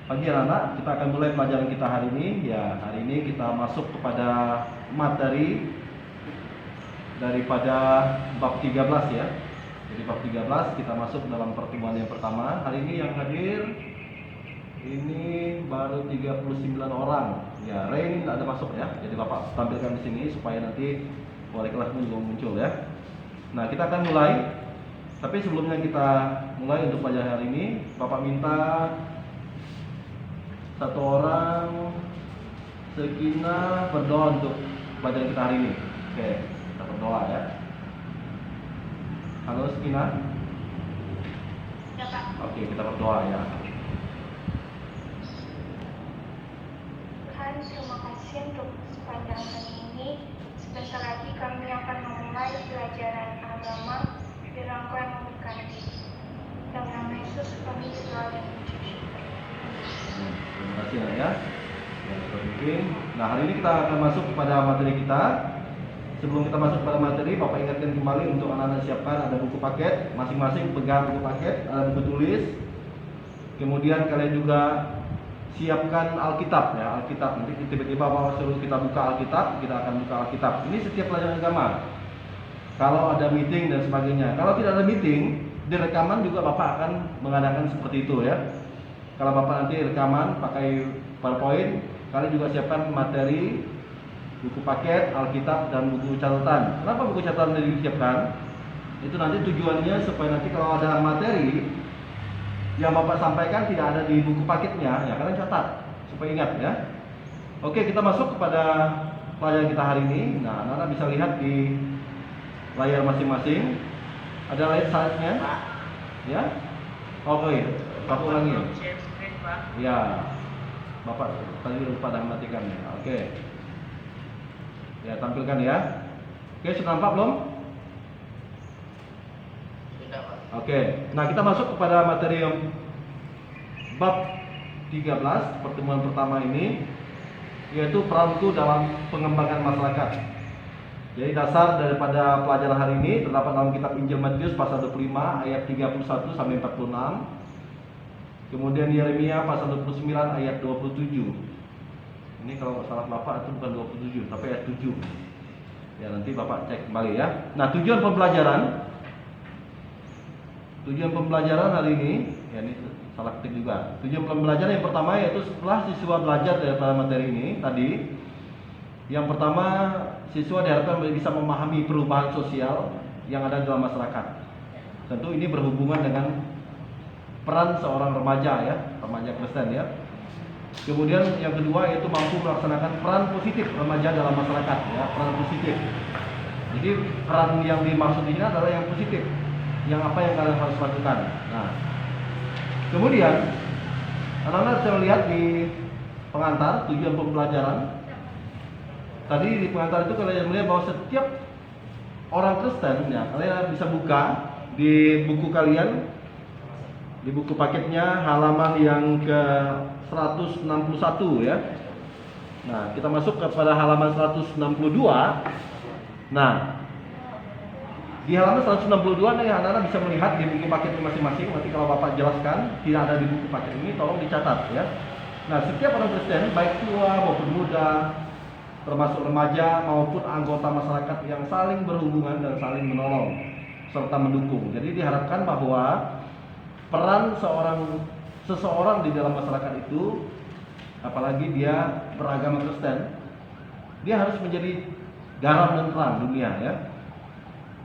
Pagi anak-anak, kita akan mulai pelajaran kita hari ini. Ya, hari ini kita masuk kepada materi daripada bab 13 ya. Jadi bab 13 kita masuk dalam pertemuan yang pertama. Hari ini yang hadir ini baru 39 orang. Ya, Rain tidak ada masuk ya. Jadi Bapak tampilkan di sini supaya nanti wali kelas juga muncul ya. Nah, kita akan mulai. Tapi sebelumnya kita mulai untuk pelajaran hari ini, Bapak minta satu orang Sekina berdoa untuk pelajaran kita hari ini. Oke, kita berdoa ya. Halo Sekina. Ya, Pak. Oke, kita berdoa ya. Tuhan, terima kasih untuk sepanjang hari ini. Sebentar lagi kami akan memulai pelajaran agama di rangkaian memberkati. Dalam nama Yesus kami berdoa dan bersyukur. Terima kasih ya. Ya, mungkin. Nah, hari ini kita akan masuk kepada materi kita. Sebelum kita masuk pada materi, Bapak ingatkan kembali untuk anak-anak siapkan ada buku paket, masing-masing pegang buku paket, ada buku tulis. Kemudian kalian juga siapkan Alkitab ya, Alkitab. Nanti tiba-tiba Bapak suruh kita buka Alkitab, kita akan buka Alkitab. Ini setiap pelajaran agama. Kalau ada meeting dan sebagainya. Kalau tidak ada meeting, di rekaman juga Bapak akan mengadakan seperti itu ya. Kalau Bapak nanti rekaman pakai PowerPoint, kalian juga siapkan materi, buku paket, Alkitab, dan buku catatan. Kenapa buku catatan ini disiapkan? Itu nanti tujuannya supaya nanti kalau ada materi yang Bapak sampaikan tidak ada di buku paketnya, ya kalian catat supaya ingat ya. Oke, kita masuk kepada pelajaran kita hari ini. Nah, anak-anak bisa lihat di layar masing-masing. Ada layar slide-nya? Ya? Oke, Bapak ulangi. Ya, Bapak tadi lupa dan matikannya. Oke. Ya, tampilkan ya. Oke, sudah nampak belum? Sudah, Pak. Oke. Nah, kita masuk kepada materi yang bab 13 pertemuan pertama ini, yaitu peranku dalam pengembangan masyarakat. Jadi dasar daripada pelajaran hari ini terdapat dalam kitab Injil Matius pasal 25 ayat 31 sampai 46. Kemudian Yeremia pasal 29 ayat 27. Ini kalau salah Bapak itu bukan 27 tapi ayat 7. Ya, nanti Bapak cek kembali ya. Nah, tujuan pembelajaran hari ini, ya ini salah ketik juga. Tujuan pembelajaran yang pertama yaitu setelah siswa belajar daripada materi ini tadi, yang pertama siswa diharapkan bisa memahami perubahan sosial yang ada dalam masyarakat. Tentu ini berhubungan dengan peran seorang remaja ya, remaja Kristen ya. Kemudian yang kedua yaitu mampu melaksanakan peran positif remaja dalam masyarakat ya, peran positif. Jadi peran yang dimaksud ini adalah yang positif, yang apa yang kalian harus lakukan. Nah, kemudian anak-anak saya lihat di pengantar tujuan pembelajaran. Tadi di pengantar itu kalian melihat bahwa setiap orang Kristen ya, kalian bisa buka di buku kalian, di buku paketnya halaman yang ke 161 ya. Nah, kita masuk kepada halaman 162. Nah, di halaman 162 nih anak-anak bisa melihat di buku paketnya masing-masing. Nanti kalau Bapak jelaskan tidak ada di buku paket ini, tolong dicatat ya. Nah, setiap orang Kristen baik tua maupun muda, termasuk remaja maupun anggota masyarakat yang saling berhubungan dan saling menolong serta mendukung. Jadi diharapkan bahwa peran seseorang di dalam masyarakat itu, apalagi dia beragama Kristen, dia harus menjadi garam dan terang dunia ya.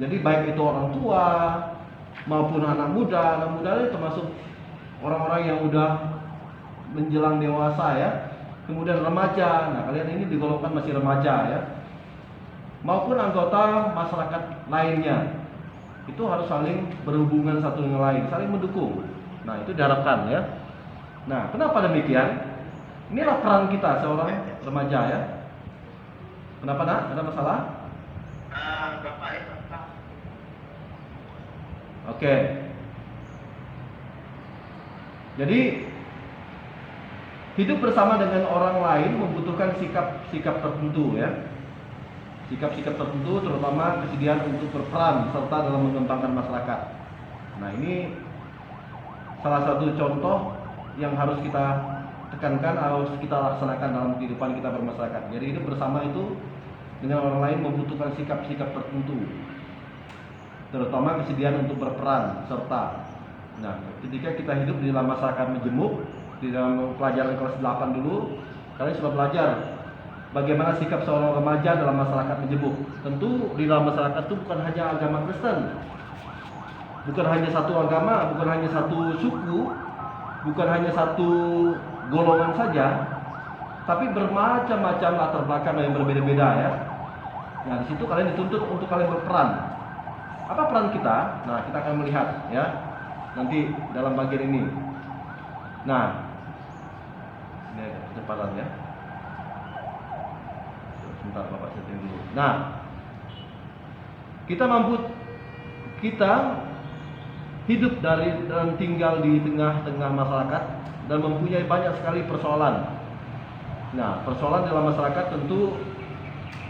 Jadi baik itu orang tua maupun anak muda ini termasuk orang-orang yang udah menjelang dewasa ya. Kemudian remaja, nah kalian ini digolongkan masih remaja ya. Maupun anggota masyarakat lainnya. Itu harus saling berhubungan satu dengan lain, saling mendukung. Nah, itu diharapkan ya. Nah, kenapa demikian? Inilah peran kita seorang remaja ya. Kenapa nak? Ada masalah? Bapak itu, Pak. Oke. Jadi hidup bersama dengan orang lain membutuhkan sikap-sikap tertentu ya. Sikap-sikap tertentu terutama kesediaan untuk berperan serta dalam mengembangkan masyarakat. Nah, ini salah satu contoh yang harus kita tekankan, harus kita laksanakan dalam kehidupan kita bermasyarakat. Jadi hidup bersama itu dengan orang lain membutuhkan sikap-sikap tertentu, terutama kesediaan untuk berperan serta. Nah, ketika kita hidup di dalam masyarakat majemuk, di dalam pelajaran kelas 8 dulu, kalian sudah belajar bagaimana sikap seorang remaja dalam masyarakat majemuk. Tentu di dalam masyarakat itu bukan hanya agama Kristen, bukan hanya satu agama, bukan hanya satu suku, bukan hanya satu golongan saja, tapi bermacam-macam latar belakang yang berbeda-beda ya. Nah, di situ kalian dituntut untuk kalian berperan. Apa peran kita? Nah, kita akan melihat ya nanti dalam bagian ini. Nah, ini ada kecepatan ya. Sebentar Bapak setting dulu. Nah, kita hidup dan tinggal di tengah-tengah masyarakat dan mempunyai banyak sekali persoalan. Nah, persoalan dalam masyarakat tentu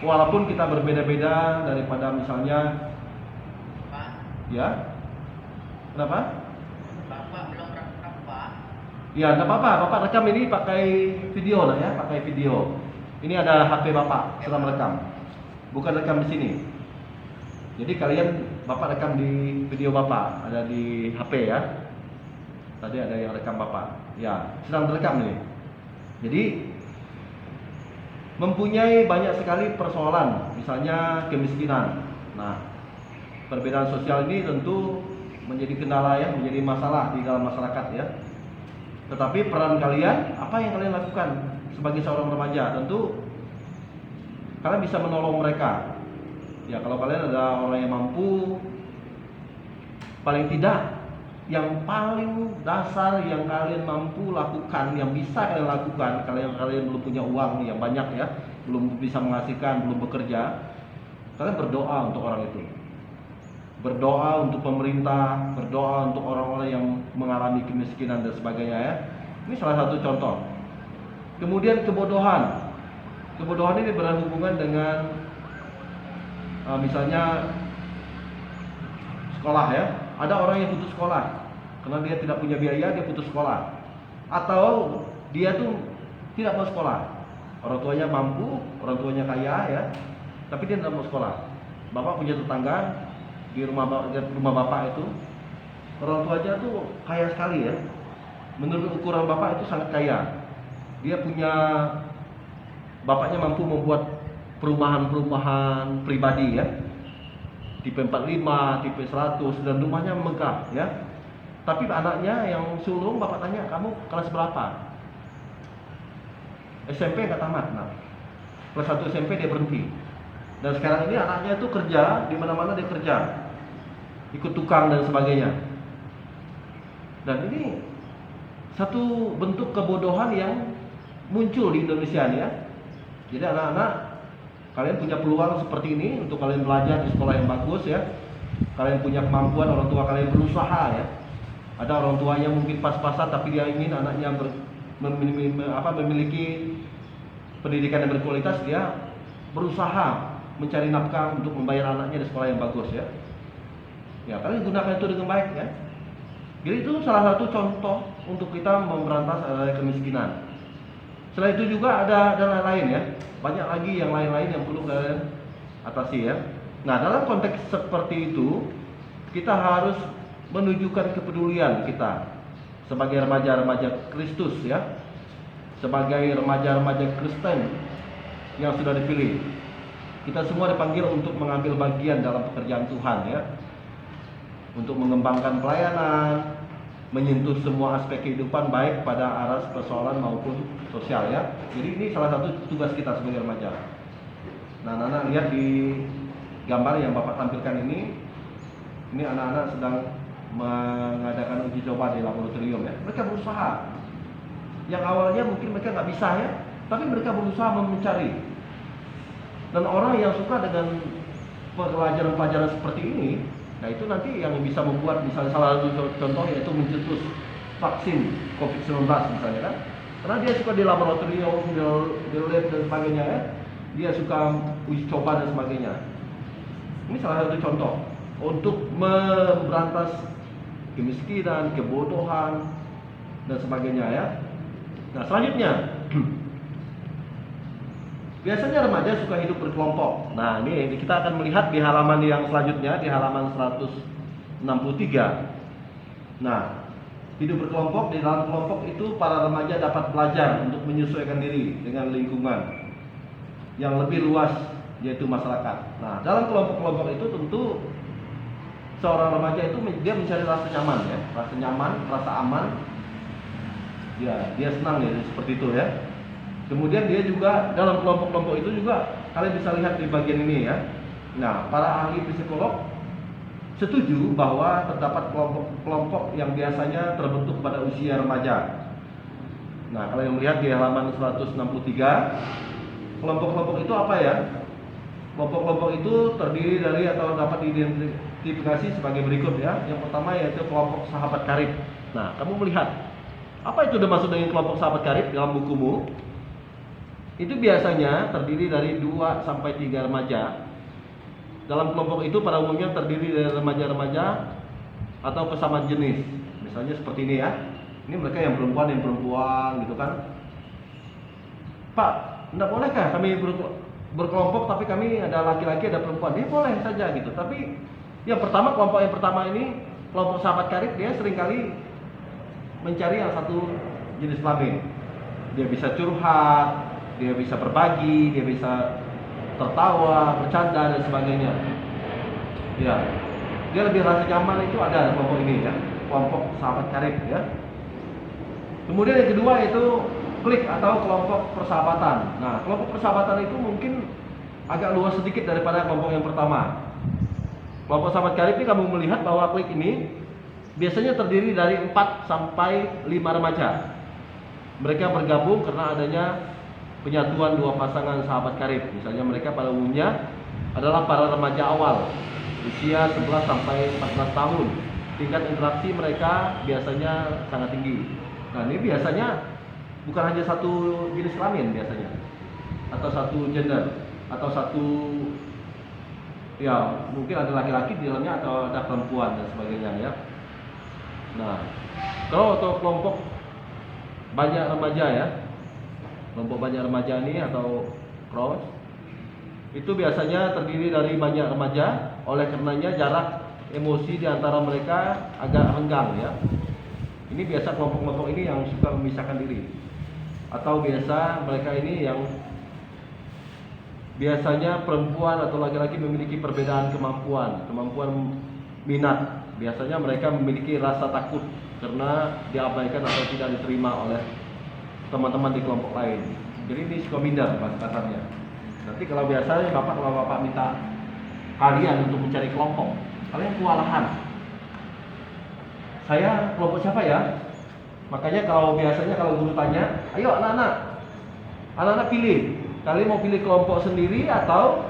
walaupun kita berbeda-beda daripada misalnya Pak, ya. Kenapa? Bapak belum rekam, Pak. Ya, enggak apa-apa. Bapak rekam ini pakai video lah ya, pakai video. Ini ada HP Bapak sedang merekam. Bukan rekam di sini. Jadi Bapak rekam di video Bapak, ada di HP ya. Tadi ada yang rekam Bapak. Ya, sedang direkam nih. Jadi mempunyai banyak sekali persoalan, misalnya kemiskinan. Nah, perbedaan sosial ini tentu menjadi kendala ya, menjadi masalah di dalam masyarakat ya. Tetapi peran kalian, apa yang kalian lakukan sebagai seorang remaja? Tentu kalian bisa menolong mereka. Ya, kalau kalian ada orang yang mampu, paling tidak yang paling dasar yang kalian mampu lakukan, yang bisa kalian lakukan, kalian belum punya uang yang banyak ya, belum bisa menghasilkan, belum bekerja, kalian berdoa untuk orang itu. Berdoa untuk pemerintah, berdoa untuk orang-orang yang mengalami kemiskinan dan sebagainya ya. Ini salah satu contoh. Kemudian kebodohan. Kebodohan ini berhubungan dengan misalnya sekolah ya. Ada orang yang putus sekolah karena dia tidak punya biaya, dia putus sekolah. Atau dia tuh tidak mau sekolah. Orang tuanya mampu, orang tuanya kaya ya, tapi dia tidak mau sekolah. Bapak punya tetangga di rumah bapak itu, orang tuanya tuh kaya sekali ya. Menurut ukuran bapak itu sangat kaya. Dia punya, bapaknya mampu membuat perumahan-perumahan pribadi ya, tipe 45, tipe 100, dan rumahnya megah ya. Tapi anaknya yang sulung, bapak tanya, kamu kelas berapa? SMP nggak tamat. Nah, kelas 1 SMP dia berhenti. Dan sekarang ini anaknya itu kerja, di mana-mana dia kerja, ikut tukang dan sebagainya. Dan ini satu bentuk kebodohan yang muncul di Indonesia nih ya. Jadi anak-anak, kalian punya peluang seperti ini untuk kalian belajar di sekolah yang bagus ya. Kalian punya kemampuan, orang tua kalian berusaha ya. Ada orang tuanya mungkin pas-pasan, tapi dia ingin anaknya memiliki pendidikan yang berkualitas. Dia berusaha mencari nafkah untuk membayar anaknya di sekolah yang bagus ya. Ya, kalian gunakan itu dengan baik ya. Jadi itu salah satu contoh untuk kita memberantas kemiskinan. Selain itu juga ada dan lain-lain ya. Banyak lagi yang lain-lain yang perlu kalian atasi ya. Nah, dalam konteks seperti itu, kita harus menunjukkan kepedulian kita sebagai remaja-remaja Kristus ya, sebagai remaja-remaja Kristen yang sudah dipilih. Kita semua dipanggil untuk mengambil bagian dalam pekerjaan Tuhan ya, untuk mengembangkan pelayanan, menyentuh semua aspek kehidupan baik pada aras persoalan maupun sosial ya. Jadi ini salah satu tugas kita sebagai remaja. Nah, anak-anak lihat di gambar yang Bapak tampilkan ini anak-anak sedang mengadakan uji coba di laboratorium ya. Mereka berusaha. Yang awalnya mungkin mereka nggak bisa ya, tapi mereka berusaha mencari. Dan orang yang suka dengan pelajaran-pelajaran seperti ini, nah itu nanti yang bisa membuat, misalnya salah satu contoh yaitu mencetus vaksin COVID-19 misalnya kan. Karena dia suka di laboratorium, di lab dan sebagainya ya. Dia suka uji coba dan sebagainya. Ini salah satu contoh untuk memberantas kemiskinan, kebodohan dan sebagainya ya. Nah, selanjutnya biasanya remaja suka hidup berkelompok. Nah, ini kita akan melihat di halaman yang selanjutnya, di halaman 163. Nah, hidup berkelompok, di dalam kelompok itu para remaja dapat belajar untuk menyesuaikan diri dengan lingkungan yang lebih luas, yaitu masyarakat. Nah, dalam kelompok-kelompok itu tentu seorang remaja itu dia mencari rasa nyaman ya, rasa nyaman, rasa aman. Ya, dia senang ya seperti itu ya. Kemudian dia juga dalam kelompok-kelompok itu juga kalian bisa lihat di bagian ini ya. Nah, para ahli psikolog setuju bahwa terdapat kelompok-kelompok yang biasanya terbentuk pada usia remaja. Nah, kalau yang melihat di halaman 163, kelompok-kelompok itu apa ya? Kelompok-kelompok itu terdiri dari atau dapat diidentifikasi sebagai berikut ya. Yang pertama yaitu kelompok sahabat karib. Nah, kamu melihat apa itu dimaksud dengan kelompok sahabat karib dalam bukumu? Itu biasanya terdiri dari 2 sampai 3 remaja. Dalam kelompok itu pada umumnya terdiri dari remaja-remaja atau pesama jenis. Misalnya seperti ini ya. Ini mereka yang perempuan gitu kan. Pak, tidak bolehkah kami berkelompok tapi kami ada laki-laki ada perempuan? Dia boleh saja gitu. Tapi yang pertama, kelompok yang pertama ini, kelompok sahabat karib, dia seringkali mencari yang satu jenis kelamin. Dia bisa curhat, dia bisa berbagi, dia bisa tertawa, bercanda dan sebagainya. Ya, dia lebih rasa nyaman itu ada kelompok ini ya, kelompok sahabat karib ya. Kemudian yang kedua itu klik atau kelompok persahabatan. Nah, kelompok persahabatan itu mungkin agak luas sedikit daripada kelompok yang pertama. Kelompok sahabat karib ini kamu melihat bahwa klik ini biasanya terdiri dari 4 sampai 5 remaja. Mereka bergabung karena adanya penyatuan 2 pasangan sahabat karib. Misalnya mereka pada umumnya adalah para remaja awal, usia 11 sampai 14 tahun. Tingkat interaksi mereka biasanya sangat tinggi. Nah, ini biasanya bukan hanya satu jenis kelamin biasanya, atau satu gender, atau satu ya mungkin ada laki-laki di dalamnya atau ada perempuan dan sebagainya ya. Nah, kalau untuk kelompok banyak remaja ya, kelompok banyak remaja ini atau cross itu biasanya terdiri dari banyak remaja, oleh karenanya jarak emosi di antara mereka agak renggang ya. Ini biasa kelompok-kelompok ini yang suka memisahkan diri, atau biasa mereka ini yang biasanya perempuan atau laki-laki memiliki perbedaan kemampuan minat. Biasanya mereka memiliki rasa takut karena diabaikan atau tidak diterima oleh teman-teman di kelompok lain. Jadi ini suka minder kasarnya. Nanti kalau biasanya kalau bapak minta kalian untuk mencari kelompok, kalian kewalahan. Saya kelompok siapa ya? Makanya kalau biasanya kalau guru tanya, ayo anak-anak pilih. Kalian mau pilih kelompok sendiri atau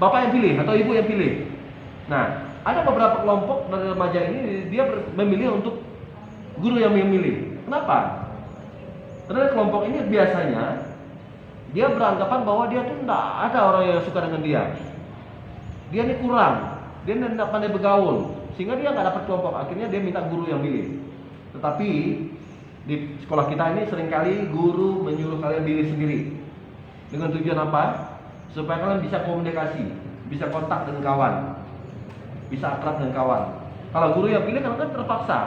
bapak yang pilih atau ibu yang pilih? Nah, ada beberapa kelompok dari remaja ini dia memilih untuk guru yang memilih. Kenapa? Karena kelompok ini biasanya dia beranggapan bahwa dia tuh tidak ada orang yang suka dengan dia. Dia ini kurang, dia tidak pandai bergaul, sehingga dia nggak dapat kelompok. Akhirnya dia minta guru yang pilih. Tetapi di sekolah kita ini seringkali guru menyuruh kalian pilih sendiri. Dengan tujuan apa? Supaya kalian bisa komunikasi, bisa kontak dengan kawan, bisa akrab dengan kawan. Kalau guru yang pilih kan terpaksa.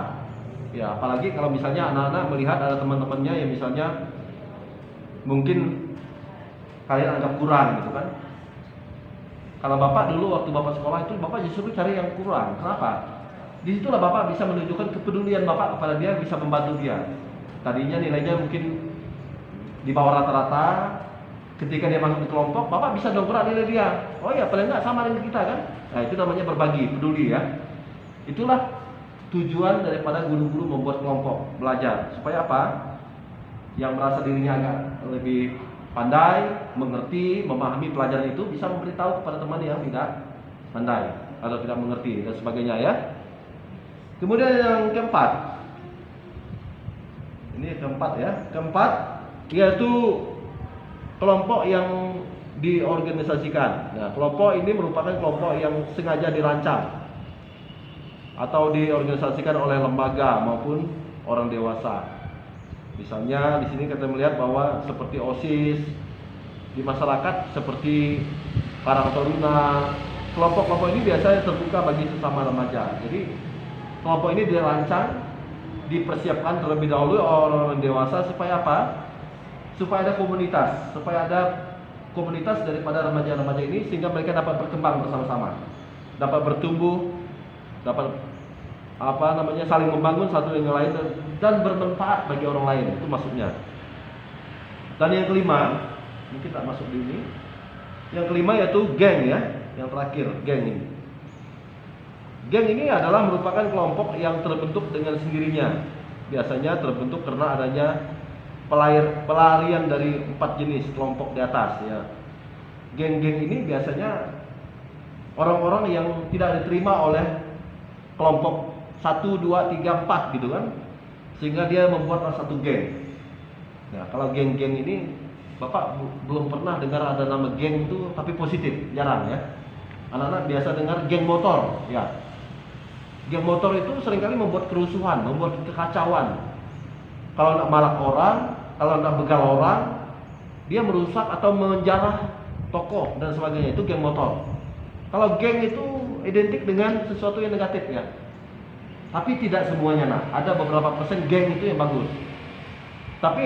Ya, apalagi kalau misalnya anak-anak melihat ada teman-temannya yang misalnya mungkin kalian anggap kurang gitu kan. Kalau bapak dulu waktu bapak sekolah itu bapak justru cari yang kurang. Kenapa? Disitulah bapak bisa menunjukkan kepedulian bapak kepada dia, bisa membantu dia. Tadinya nilainya mungkin di bawah rata-rata, ketika dia masuk di kelompok, bapak bisa dongkrak nilai dia. Oh ya, paling nggak sama dengan kita kan? Nah, itu namanya berbagi, peduli ya. Itulah tujuan daripada guru-guru membuat kelompok belajar. Supaya apa? Yang merasa dirinya agak lebih pandai, mengerti, memahami pelajaran itu bisa memberitahu kepada teman yang tidak pandai atau tidak mengerti dan sebagainya ya. Kemudian yang keempat, ini keempat ya. Keempat yaitu kelompok yang diorganisasikan. Nah, kelompok ini merupakan kelompok yang sengaja dirancang atau diorganisasikan oleh lembaga maupun orang dewasa. Misalnya di sini kita melihat bahwa seperti OSIS di masyarakat seperti Karang Taruna, kelompok-kelompok ini biasanya terbuka bagi sesama remaja. Jadi kelompok ini dirancang, dipersiapkan terlebih dahulu oleh orang dewasa supaya apa? Supaya ada komunitas daripada remaja-remaja ini sehingga mereka dapat berkembang bersama-sama, dapat bertumbuh, dapat saling membangun satu dengan lain dan bermanfaat bagi orang lain, itu maksudnya. Dan yang kelima, mungkin tak masuk di ini. Yang kelima yaitu geng ya, yang terakhir geng ini. Geng ini adalah merupakan kelompok yang terbentuk dengan sendirinya. Biasanya terbentuk karena adanya pelarian dari 4 jenis kelompok di atas ya. Geng-geng ini biasanya orang-orang yang tidak diterima oleh kelompok 1, 2, 3, 4 gitu kan, sehingga dia membuat satu geng. Nah, kalau geng-geng ini Bapak belum pernah dengar ada nama geng itu, tapi positif, jarang ya. Anak-anak biasa dengar geng motor ya. Geng motor itu seringkali membuat kerusuhan, membuat kekacauan. Kalau nak malak orang, kalau nak begal orang, dia merusak atau menjarah toko dan sebagainya, itu geng motor. Kalau geng itu identik dengan sesuatu yang negatif ya. Tapi tidak semuanya nah, ada beberapa persen geng itu yang bagus. Tapi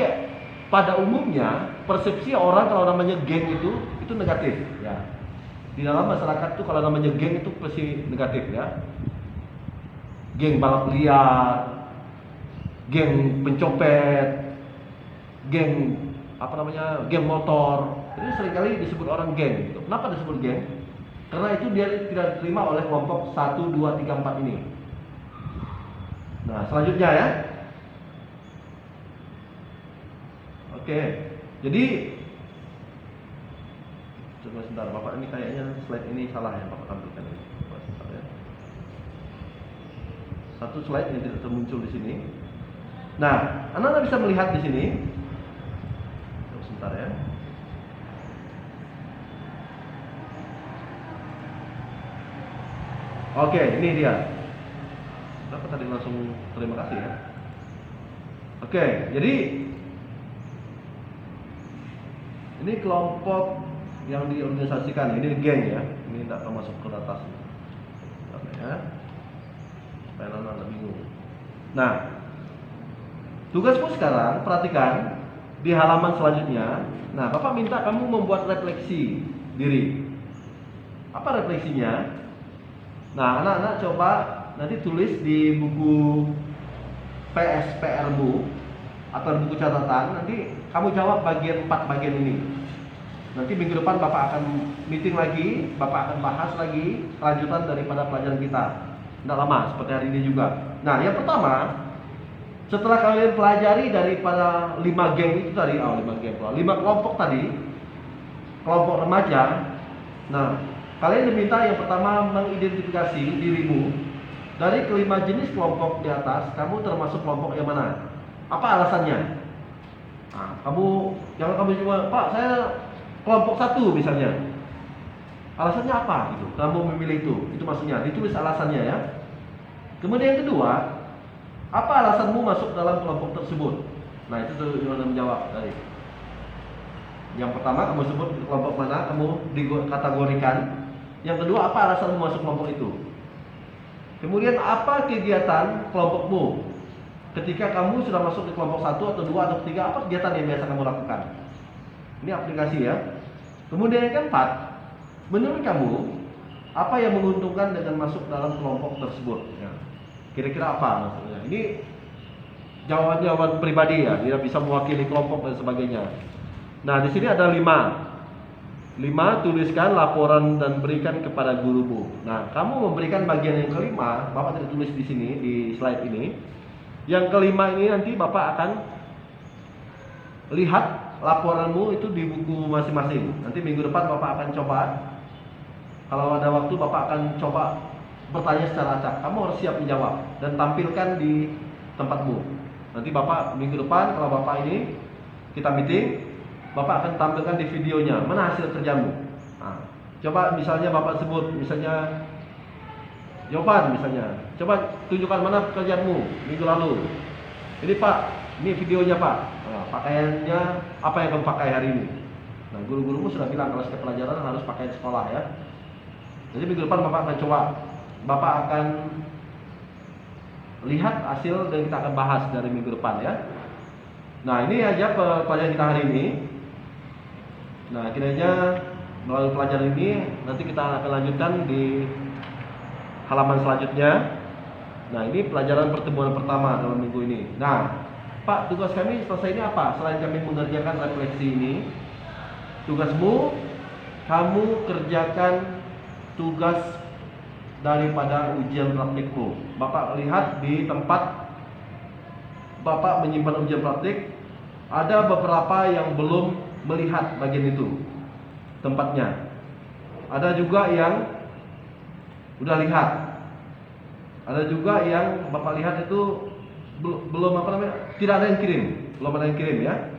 pada umumnya persepsi orang kalau namanya geng itu negatif ya. Di dalam masyarakat itu kalau namanya geng itu pasti negatif ya. Geng balap liar, geng pencopet, geng geng motor. Itu seringkali disebut orang geng gitu. Kenapa disebut geng? Karena itu dia tidak diterima oleh kelompok 1, 2, 3, 4 ini. Nah, selanjutnya ya. Oke. Jadi coba sebentar, Bapak ini kayaknya slide ini salah ya, Bapak tampilkan ini. Sebentar ya. Satu slide yang tidak termuncul di sini. Nah, anak-anak bisa melihat di sini. Tunggu sebentar ya. Oke, ini dia. Kenapa tadi langsung terima kasih ya? Oke, jadi ini kelompok yang diorganisasikan, ini geng ya. Ini tidak termasuk ke atas. Ya. Supaya anak-anak bingung. Nah, tugasmu sekarang perhatikan di halaman selanjutnya. Nah, Bapak minta kamu membuat refleksi diri. Apa refleksinya? Nah, anak-anak coba nanti tulis di buku PSPR-mu atau buku catatan. Nanti kamu jawab bagian 4 bagian ini. Nanti minggu depan Bapak akan meeting lagi, Bapak akan bahas lagi lanjutan daripada pelajaran kita. Tidak lama, seperti hari ini juga. Nah, yang pertama, setelah kalian pelajari daripada 5 geng itu tadi, 5 kelompok tadi, kelompok remaja. Nah, kalian diminta yang pertama mengidentifikasi dirimu. Dari kelima jenis kelompok di atas, kamu termasuk kelompok yang mana? Apa alasannya? Nah, jangan kamu cuma, Pak, saya kelompok 1 misalnya. Alasannya apa? Gitu. Kamu memilih itu maksudnya. Ditulis alasannya ya. Kemudian yang kedua, apa alasanmu masuk dalam kelompok tersebut? Nah, itu tuh yang menjawab tadi. Yang pertama kamu sebut kelompok mana, kamu dikategorikan. Yang kedua, apa alasanmu masuk kelompok itu? Kemudian apa kegiatan kelompokmu? Ketika kamu sudah masuk di kelompok 1 atau 2 atau 3, apa kegiatan yang biasa kamu lakukan? Ini aplikasi ya. Kemudian yang keempat, menurut kamu apa yang menguntungkan dengan masuk dalam kelompok tersebut? Ya. Kira-kira apa maksudnya? Ini jawaban-jawaban pribadi ya, tidak bisa mewakili kelompok dan sebagainya. Nah, di sini ada 5. 5, tuliskan laporan dan berikan kepada gurumu. Nah, kamu memberikan bagian yang kelima, Bapak tidak tulis di sini di slide ini. Yang kelima ini nanti Bapak akan lihat laporanmu itu di buku masing-masing. Nanti minggu depan Bapak akan coba. Kalau ada waktu Bapak akan coba bertanya secara acak. Kamu harus siap menjawab dan tampilkan di tempatmu. Nanti Bapak minggu depan kalau Bapak ini kita meeting, Bapak akan tampilkan di videonya, mana hasil kerjamu. Nah, coba misalnya Bapak sebut, misalnya jawaban misalnya. Coba tunjukkan mana pekerjaanmu minggu lalu. Ini Pak, Ini videonya Pak. Nah, pakaiannya apa yang kamu pakai hari ini? Nah, guru-gurumu sudah bilang kalau setiap pelajaran harus pakaian sekolah ya. Jadi minggu depan Bapak akan coba. Bapak akan lihat hasil dan kita akan bahas dari minggu depan ya. Nah, ini aja pelajaran kita hari ini. Nah, kiranya melalui pelajaran ini nanti kita akan lanjutkan di halaman selanjutnya. Nah, ini pelajaran pertemuan pertama dalam minggu ini. Nah, Pak, tugas kami selesai ini apa? Selain kami mengerjakan refleksi ini, tugasmu, kamu kerjakan tugas daripada ujian praktikmu. Bapak lihat di tempat Bapak menyimpan ujian praktik, ada beberapa yang belum melihat bagian itu tempatnya. Ada juga yang udah lihat. Ada juga yang Bapak lihat itu belum tidak ada yang kirim, belum ada yang kirim ya.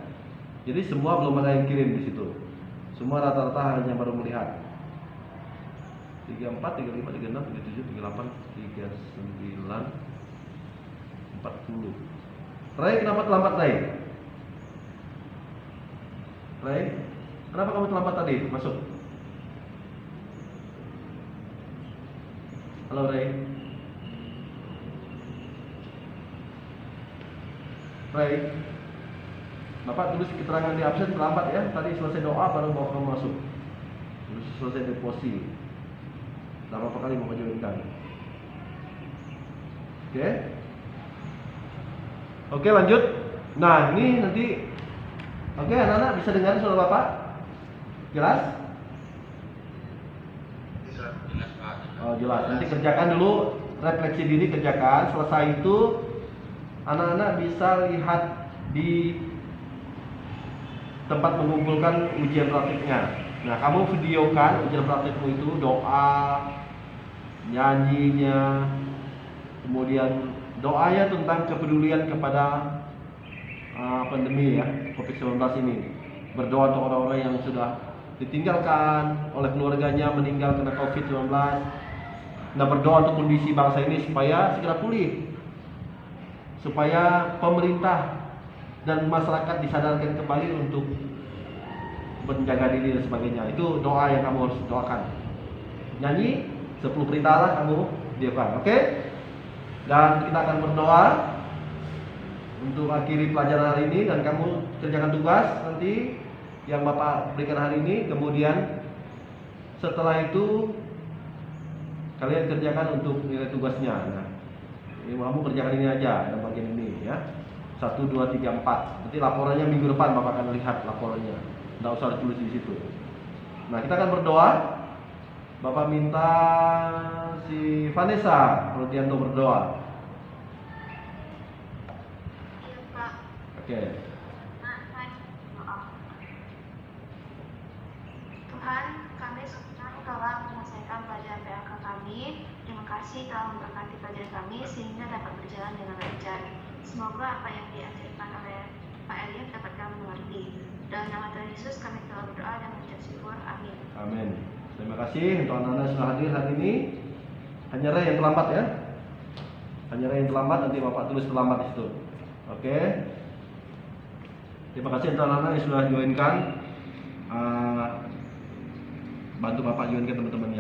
Jadi semua belum ada yang kirim di situ. Semua rata-rata hanya baru melihat. 34, 35, 36, 37, 38, 39, 40. Ray, kenapa terlambat Ray? Ray, kenapa kamu terlambat tadi masuk? Halo Ray. Ray, Bapak tulis keterangan di absen terlambat ya. Tadi selesai doa baru bawa kamu masuk. Terus selesai deposi. Sudah berapa kali mau joinkan? Oke, lanjut. Nah, ini nanti anak-anak bisa dengar suara Bapak? Jelas? Jelas Pak. Oh, jelas. Nanti kerjakan dulu refleksi diri, kerjakan. Selesai itu anak-anak bisa lihat di tempat mengumpulkan ujian praktiknya. Nah, kamu videokan ujian praktikmu itu, doa, nyanyinya, kemudian doanya tentang kepedulian kepada pandemi ya, COVID-19 ini. Berdoa untuk orang-orang yang sudah ditinggalkan oleh keluarganya, meninggal karena COVID-19. Nah, berdoa untuk kondisi bangsa ini supaya segera pulih, supaya pemerintah dan masyarakat disadarkan kembali untuk menjaga diri dan sebagainya. Itu doa yang kamu harus doakan. Nyanyi 10 perintah lah kamu diakan, oke? Dan kita akan berdoa untuk akhiri pelajaran hari ini dan kamu kerjakan tugas nanti yang Bapak berikan hari ini. Kemudian setelah itu kalian kerjakan untuk nilai tugasnya. Nah, ini kamu kerjakan ini aja yang bagian ini ya. 1, 2, 3, 4. Nanti laporannya minggu depan Bapak akan lihat laporannya. Tidak usah ditulis di situ. Nah, kita akan berdoa. Bapak minta si Vanessa Rodianto berdoa. Iya Pak. Oke. Tuhan, kami senang telah menyelesaikan pelajaran PLK kami. Terima kasih telah memberkati pelajaran kami sehingga dapat berjalan dengan lancar. Semoga apa yang diajarkan oleh Pak Elias dapat kami mengerti. Dalam nama Tuhan Yesus kami telah berdoa dan mengucap syukur. Amin. Amin. Terima kasih untuk anak-anak yang sudah hadir hari ini. Hanya Ray yang terlambat ya. Hanya Ray yang terlambat, nanti Bapak tulis terlambat di situ. Oke. Terima kasih untuk anak-anak yang sudah joinkan. Bantu Bapak joinkan teman-temannya.